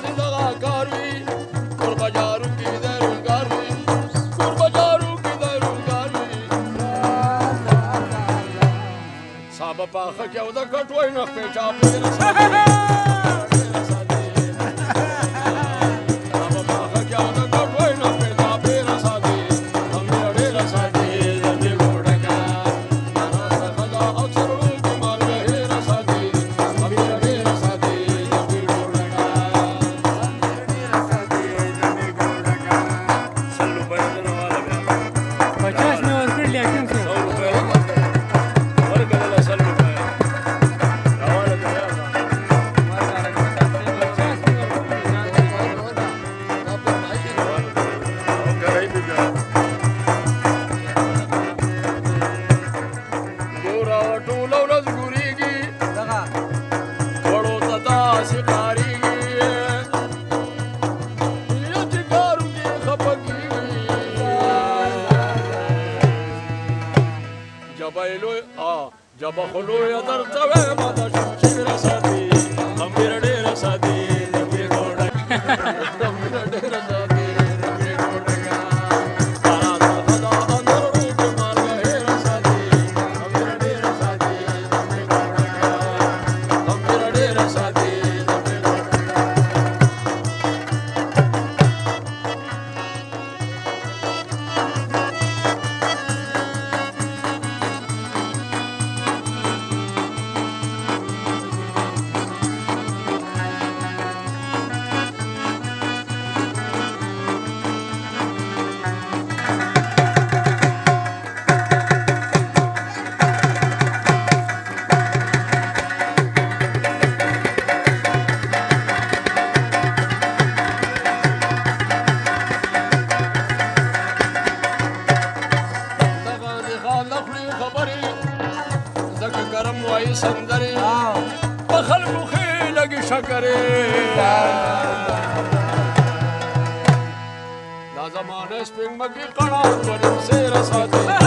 داسې دغه کار وي کور بجارو کې دی روزګار وي کور بجارو کې دی روزګار وي صابه پاخه کې او د کټوۍ نه پیچا پېره جب خلو یا در چوے مادا شمشیر ساتھی امیر ڈیر ساتھی نبی گوڑا امیر ڈیر ساتھی نبی گوڑا سارا خدا اندر روپ مار گئے ساتھی امیر ڈیر ساتھی نبی گوڑا امیر ڈیر ساتھی نبی گوڑا گرم وائی سندری بخل مخی لگی شکری دا زمانے سپنگ مکی قنات ونم سیر ساتھی